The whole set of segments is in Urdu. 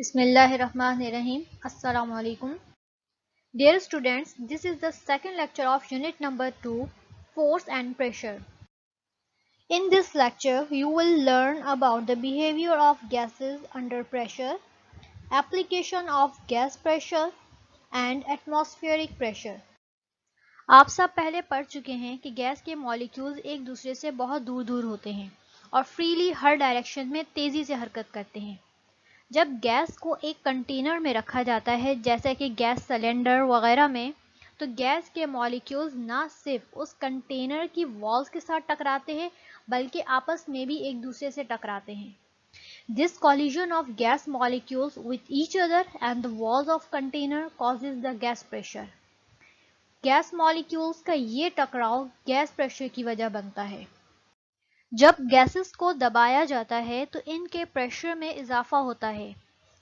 Bismillahirrahmanirrahim. Assalamu alaikum. Dear students, this is the second lecture of unit number 2, Force and Pressure. In this lecture, you will learn about the behavior of gases under pressure, application of gas pressure and atmospheric pressure. آپ سب پہلے پڑھ چکے ہیں کہ گیس کے مالیکیولز ایک دوسرے سے بہت دور دور ہوتے ہیں اور فریلی ہر ڈائریکشن میں تیزی سے حرکت کرتے ہیں. جب گیس کو ایک کنٹینر میں رکھا جاتا ہے جیسے کہ گیس سلنڈر وغیرہ میں، تو گیس کے مالیکیولز نہ صرف اس کنٹینر کی والز کے ساتھ ٹکراتے ہیں بلکہ آپس میں بھی ایک دوسرے سے ٹکراتے ہیں. This collision of gas molecules with each other and the walls of container causes the gas pressure. Gas molecules کا یہ ٹکراؤ گیس پریشر کی وجہ بنتا ہے. جب گیسز کو دبایا جاتا ہے تو ان کے پریشر میں اضافہ ہوتا ہے.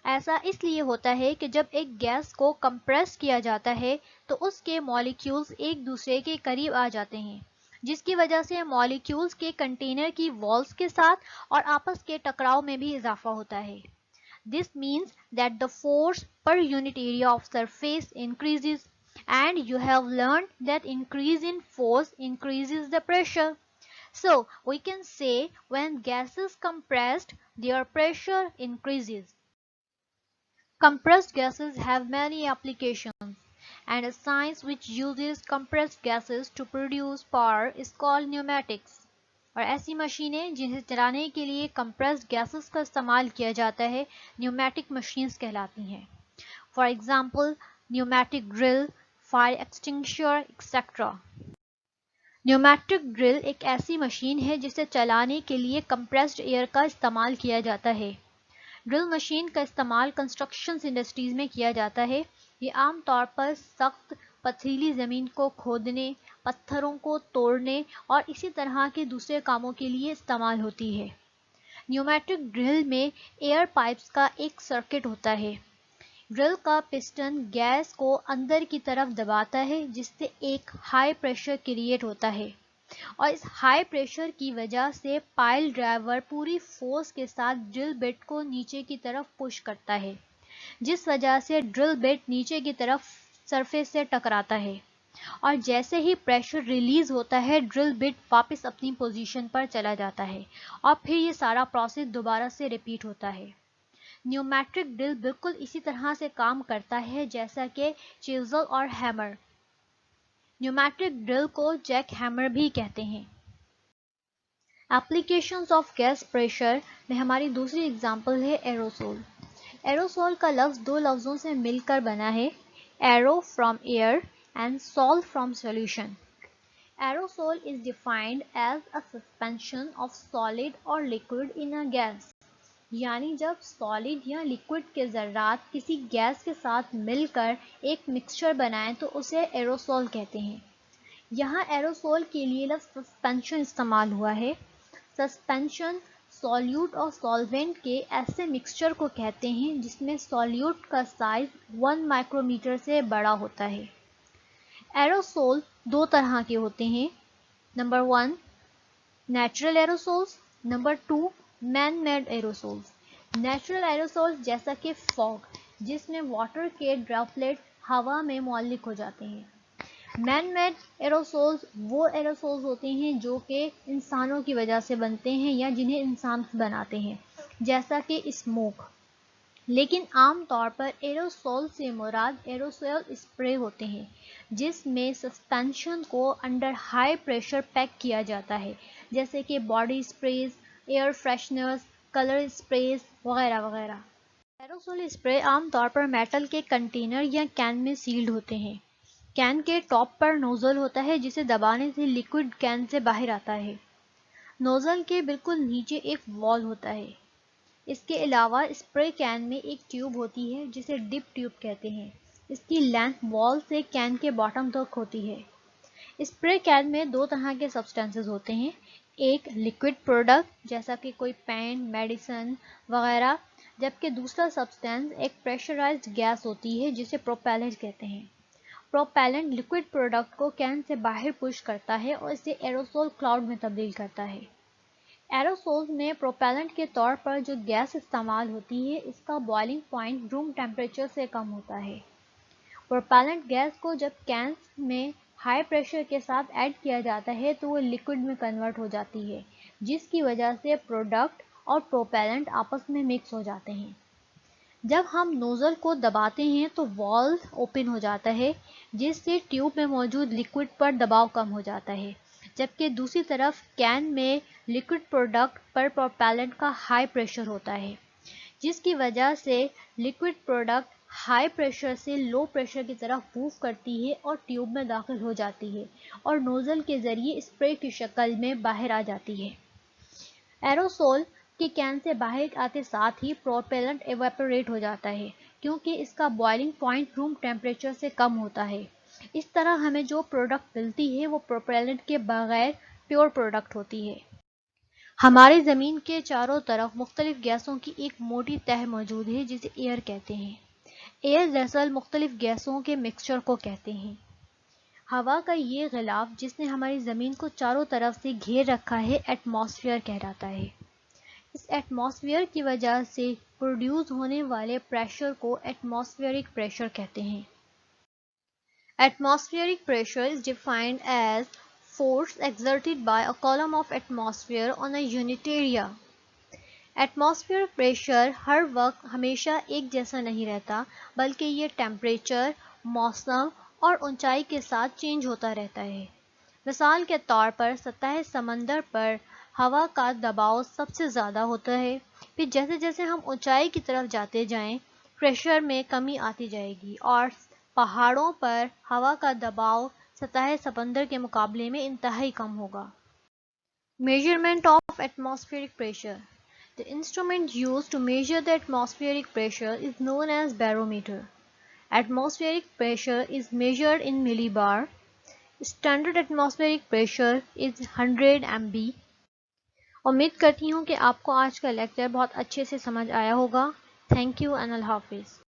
ایسا اس لیے ہوتا ہے کہ جب ایک گیس کو کمپریس کیا جاتا ہے تو اس کے مالیکیولز ایک دوسرے کے قریب آ جاتے ہیں، جس کی وجہ سے مالیکیولز کے کنٹینر کی والز کے ساتھ اور آپس کے ٹکراؤ میں بھی اضافہ ہوتا ہے. This means that the force per unit area of surface increases, and you have learned that increase in force increases the pressure. So, we can say when gas is compressed, their pressure increases. Compressed gases have many applications, and a science which uses compressed gases to produce power is called pneumatics. اور ایسی مشینیں جنہیں چلانے کے لیے کمپریسڈ گیسز کا استعمال کیا جاتا ہے نیومیٹک مشینز کہلاتی ہیں. For example pneumatic drill, fire extinguisher etcetera. Pneumatic drill ایک ایسی مشین ہے جسے چلانے کے لیے کمپریسڈ ایئر کا استعمال کیا جاتا ہے. ڈرل مشین کا استعمال کنسٹرکشن انڈسٹریز میں کیا جاتا ہے. یہ عام طور پر سخت پتھریلی زمین کو کھودنے، پتھروں کو توڑنے اور اسی طرح کے دوسرے کاموں کے لیے استعمال ہوتی ہے. نیومیٹک ڈرل میں ایئر پائپس کا ایک سرکٹ ہوتا ہے. ڈرل کا پسٹن گیس کو اندر کی طرف دباتا ہے جس سے ایک ہائی پریشر کریٹ ہوتا ہے، اور اس ہائی پریشر کی وجہ سے پائل ڈرائیور پوری فورس کے ساتھ ڈرل بٹ کو نیچے کی طرف پش کرتا ہے، جس وجہ سے ڈرل بٹ نیچے کی طرف سرفیس سے ٹکراتا ہے، اور جیسے ہی پریشر ریلیز ہوتا ہے ڈرل بٹ واپس اپنی پوزیشن پر چلا جاتا ہے، اور پھر یہ سارا پروسیس دوبارہ سے ریپیٹ ہوتا ہے. نیومیٹرک ڈرل بالکل اسی طرح سے کام کرتا ہے جیسا کہ چیزل اور ہیمر. نیومیٹرک ڈرل کو جیک ہیمر بھی کہتے ہیں. ایپلیکیشنز آف گیس پریشر میں ہماری دوسری اگزامپل ہے ایروسول. ایروسول کا لفظ دو لفظوں سے مل کر بنا ہے، aero from air and sol from solution. Aerosol is defined as a suspension of solid or liquid in a gas. یعنی جب سالڈ یا لیکوڈ کے ذرات کسی گیس کے ساتھ مل کر ایک مکسچر بنائیں تو اسے ایروسول کہتے ہیں. یہاں ایروسول کے لیے لفظ سسپینشن استعمال ہوا ہے. سسپینشن سولیوٹ اور سولوینٹ کے ایسے مکسچر کو کہتے ہیں جس میں سولیوٹ کا سائز 1 مائکرومیٹر سے بڑا ہوتا ہے. ایروسول دو طرح کے ہوتے ہیں. Number 1 natural aerosols, number 2 man made aerosols. Natural aerosols جیسا کہ فاگ جس میں واٹر کے ڈراپلیٹ ہوا میں معلق ہو جاتے ہیں. مین میڈ ایروسولز وہ ایروسولز ہوتے ہیں جو کہ انسانوں کی وجہ سے بنتے ہیں یا جنہیں انسان بناتے ہیں، جیسا کہ اسموک. لیکن عام طور پر ایروسول سے مراد ایروسول اسپرے ہوتے ہیں جس میں سسپینشن کو انڈر ہائی پریشر پیک کیا جاتا ہے، جیسے کہ body sprays, air fresheners, colour sprays وغیرہ وغیرہ. ایروسول اسپرے عام طور پر میٹل کے کنٹینر یا کین میں سیلڈ ہوتے ہیں. کین کے ٹاپ پر نوزل ہوتا ہے جسے دبانے سے لیکوڈ کین سے باہر آتا ہے. نوزل کے بالکل نیچے ایک وال ہوتا ہے. اس کے علاوہ اسپرے کین میں ایک ٹیوب ہوتی ہے جسے ڈپ ٹیوب کہتے ہیں. اس کی لینتھ وال سے کین کے باٹم تک ہوتی ہے. اسپرے کین میں دو طرح کے سبسٹینسز ہوتے ہیں، ایک لیکوڈ پروڈکٹ جیسا کہ کوئی پینٹ، میڈیسن وغیرہ، جبکہ دوسرا سبسٹینس ایک پریشرائزڈ گیس ہوتی ہے جسے پروپیلنٹ کہتے ہیں. پروپیلنٹ لیکوڈ پروڈکٹ کو کین سے باہر پش کرتا ہے اور اسے ایروسول کلاؤڈ میں تبدیل کرتا ہے. ایروسولز میں پروپیلنٹ کے طور پر جو گیس استعمال ہوتی ہے اس کا بوائلنگ پوائنٹ روم ٹیمپریچر سے کم ہوتا ہے. پروپیلنٹ گیس کو جب کینس میں ہائی پریشر کے ساتھ ایڈ کیا جاتا ہے تو وہ لیکوڈ میں کنورٹ ہو جاتی ہے، جس کی وجہ سے پروڈکٹ اور پروپیلنٹ آپس میں مکس ہو جاتے ہیں. جب ہم نوزل کو دباتے ہیں تو والو اوپن ہو جاتا ہے، جس سے ٹیوب میں موجود لیکوڈ پر دباؤ کم ہو جاتا ہے، جبکہ دوسری طرف کین میں لیکوڈ پروڈکٹ پر پروپیلنٹ کا ہائی پریشر ہوتا ہے، جس کی وجہ سے لیکوڈ پروڈکٹ ہائی پریشر سے لو پریشر کی طرف موو کرتی ہے اور ٹیوب میں داخل ہو جاتی ہے اور نوزل کے ذریعے اسپرے کی شکل میں باہر آ جاتی ہے. ایروسول کے کین سے باہر آتے ساتھ ہی پروپیلنٹ ایواپوریٹ ہو جاتا ہے کیونکہ اس کا بوائلنگ پوائنٹ روم ٹیمپریچر سے کم ہوتا ہے. اس طرح ہمیں جو پروڈکٹ ملتی ہے وہ پروپیلنٹ کے بغیر پیور پروڈکٹ ہوتی ہے. ہماری زمین کے چاروں طرف مختلف گیسوں کی ایک موٹی تہہ موجود ہے جسے ایئر کہتے ہیں. ایئر دراصل مختلف گیسوں کے مکسچر کو کہتے ہیں. ہوا کا یہ غلاف جس نے ہماری زمین کو چاروں طرف سے گھیر رکھا ہے ایٹماسفیئر کہلاتا ہے. اس ایٹماسفیئر کی وجہ سے پروڈیوس ہونے والے پریشر کو ایٹماسفیئرک پریشر کہتے ہیں. Atmospheric pressure is defined as force exerted by a column of atmosphere on a unit area. Atmosphere pressure ہر وقت ہمیشہ ایک جیسا نہیں رہتا بلکہ یہ ٹیمپریچر، موسم اور اونچائی کے ساتھ چینج ہوتا رہتا ہے. مثال کے طور پر سطح سمندر پر ہوا کا دباؤ سب سے زیادہ ہوتا ہے، پھر جیسے جیسے ہم اونچائی کی طرف جاتے جائیں پریشر میں کمی آتی جائے گی اور پہاڑوں پر ہوا کا دباؤ سطح سمندر کے مقابلے میں انتہائی کم ہوگا. Measurement of atmospheric pressure. The instrument used to measure the atmospheric pressure is known as barometer. Atmospheric pressure is measured in millibar. Standard atmospheric pressure is 100 MB. امید کرتی ہوں کہ آپ کو آج کا لیکچر بہت اچھے سے سمجھ آیا ہوگا. تھینک یو and اللہ حافظ.